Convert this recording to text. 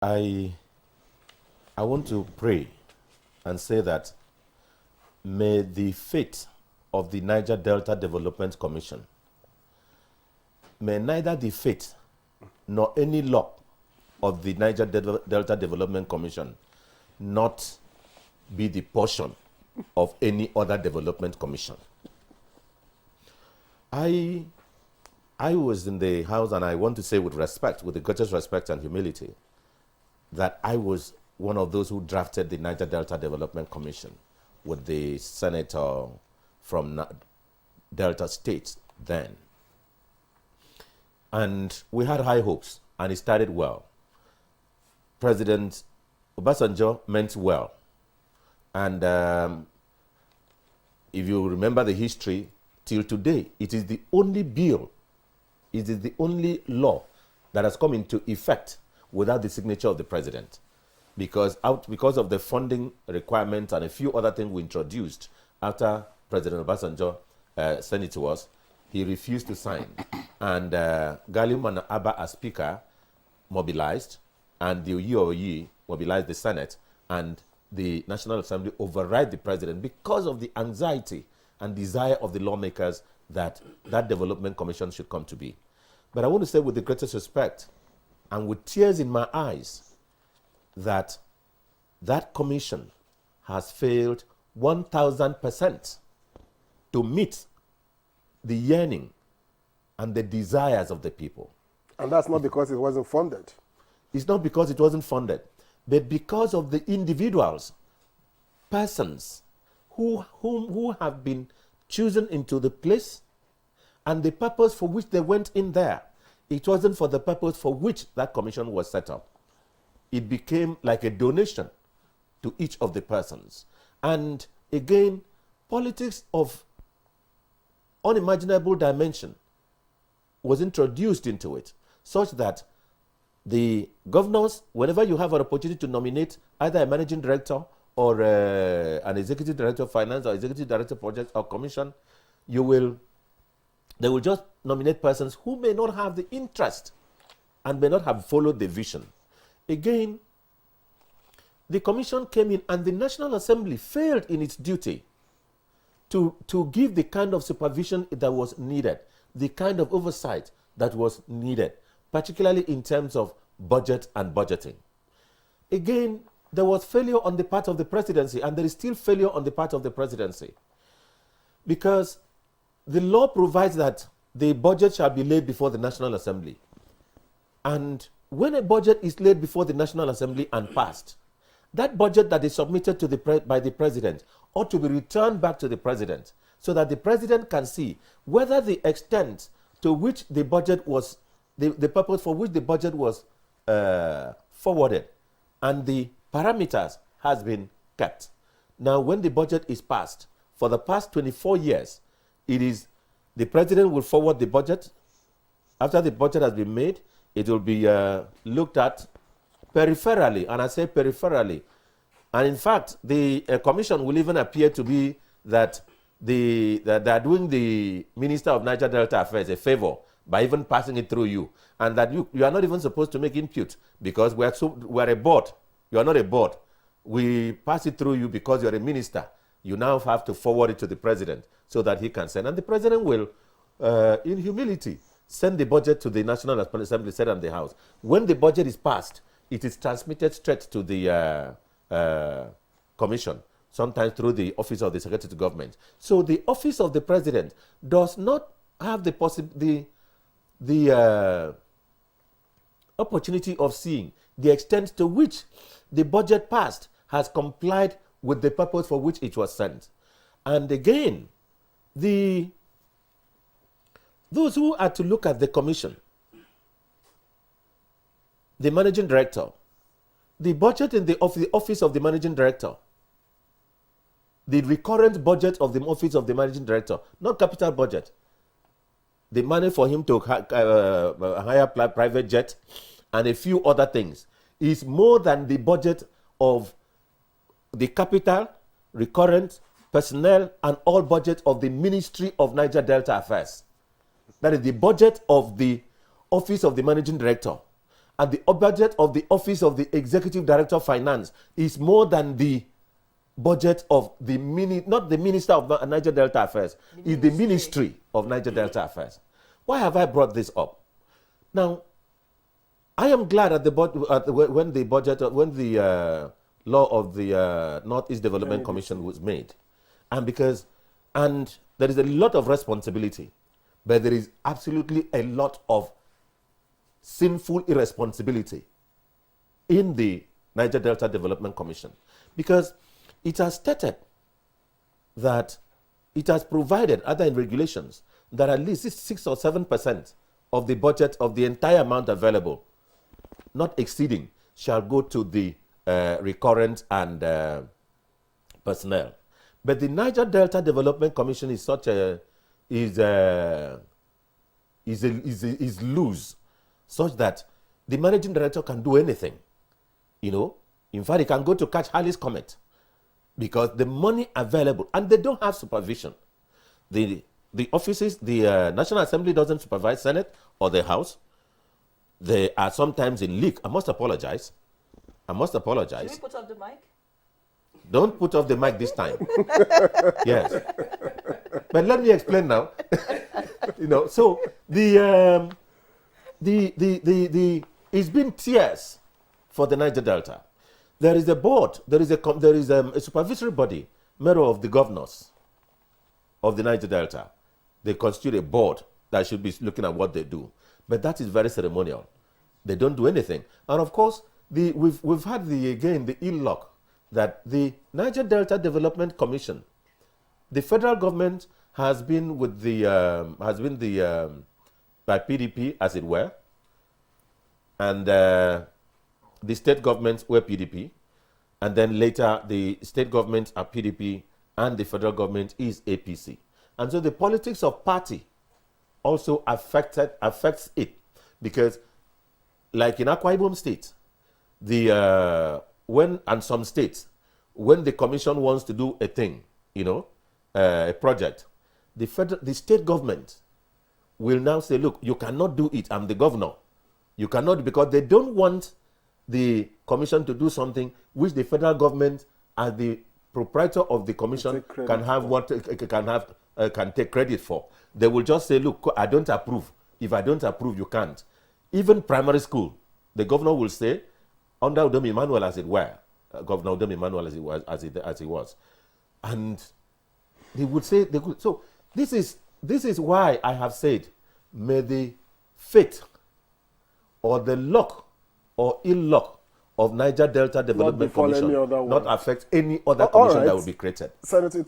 I want to pray and say that may the fate of the Niger Delta Development Commission, may neither the fate nor any law of the Niger Delta Development Commission not be the portion of any other development commission. I was in the House, and I want to say with respect, with the greatest respect and humility, that I was one of those who drafted the Niger Delta Development Commission with the senator from Delta State then. And we had high hopes, and it started well. President Obasanjo meant well. And if you remember the history, till today, it is the only bill, it is the only law that has come into effect without the signature of the president. Because of the funding requirements and a few other things we introduced after President Obasanjo sent it to us, he refused to sign. And Galim and Abba as Speaker mobilized, and the UOE mobilized the Senate, and the National Assembly override the president because of the anxiety and desire of the lawmakers that that development commission should come to be. But I want to say with the greatest respect and with tears in my eyes that that commission has failed 1,000% to meet the yearning and the desires of the people. And that's not because it wasn't funded. It's not because it wasn't funded, but because of the individuals, persons who have been chosen into the place, and the purpose for which they went in there. It wasn't for the purpose for which that commission was set up. It became like a donation to each of the persons. And again, politics of unimaginable dimension was introduced into it, such that the governors, whenever you have an opportunity to nominate either a managing director or an executive director of finance or executive director of projects or commission, they will just nominate persons who may not have the interest and may not have followed the vision. Again, the commission came in and the National Assembly failed in its duty to give the kind of supervision that was needed, the kind of oversight that was needed, particularly in terms of budget and budgeting. Again, there was failure on the part of the presidency, and there is still failure on the part of the presidency, because the law provides that the budget shall be laid before the National Assembly. And when a budget is laid before the National Assembly and passed, that budget that is submitted to by the president ought to be returned back to the president so that the president can see whether the extent to which the budget was, the purpose for which the budget was forwarded and the parameters has been kept. Now, when the budget is passed, for the past 24 years, it is the president will forward the budget. After the budget has been made, it will be looked at peripherally, and I say peripherally. And in fact, the commission will even appear to be that they are doing the Minister of Niger Delta Affairs a favor by even passing it through you, and that you are not even supposed to make input because we are a board. You are not a board. We pass it through you because you are a minister. You now have to forward it to the president so that he can send. And the president will, in humility, send the budget to the National Assembly, Senate, and the House. When the budget is passed, it is transmitted straight to the commission, sometimes through the office of the Secretary to Government. So the office of the president does not have the opportunity of seeing the extent to which the budget passed has complied with the purpose for which it was sent. And again, those who are to look at the commission, the managing director, the budget in the office of the managing director, the recurrent budget of the office of the managing director, not capital budget, the money for him to hire private jet and a few other things, is more than the budget of the capital, recurrent, personnel, and all budget of the Ministry of Niger Delta Affairs. That is the budget of the office of the managing director. and the budget of the Office of the Executive Director of Finance is more than the budget of the not the Minister of Niger Delta Affairs, is the Ministry of Niger Delta Affairs. Why have I brought this up? Now, I am glad at when the law of the Northeast Development Commission was made, and there is a lot of responsibility, but there is absolutely a lot of sinful irresponsibility in the Niger Delta Development Commission, because it has stated that it has provided, other in regulations, that at least 6 or 7% of the budget of the entire amount available, not exceeding, shall go to the recurrent and personnel. But the Niger Delta Development Commission is loose, such that the managing director can do anything. In fact, he can go to catch Halley's Comet, because the money available, and they don't have supervision. The offices, the National Assembly doesn't supervise Senate or the House. They are sometimes in leak. I must apologize. Should we put off the mic? Don't put off the mic this time. Yes. But let me explain now. So it's been tears for the Niger Delta. There is a board, there is a supervisory body, mirror of the governors of the Niger Delta. They constitute a board that should be looking at what they do. But that is very ceremonial. They don't do anything. And of course, we've had the ill luck that the Niger Delta Development Commission, the federal government has been by PDP, as it were, and the state governments were PDP, and then later the state government are PDP and the federal government is APC. And so the politics of party also affects it, because like in Akwa Ibom State, and some states, when the commission wants to do a thing, a project, the state government will now say, look, you cannot do it, I'm the governor. You cannot, because they don't want the commission to do something which the federal government, as the proprietor of the commission, can take credit for. They will just say, look, I don't approve. If I don't approve, you can't. Even primary school, the governor will say, under Udom Emmanuel, as it were, Governor Udom Emmanuel as he was, and he would say, so this is why I have said, may the fate or the luck or ill luck of Niger Delta Development Commission not affect any other commission that will be created. Senator,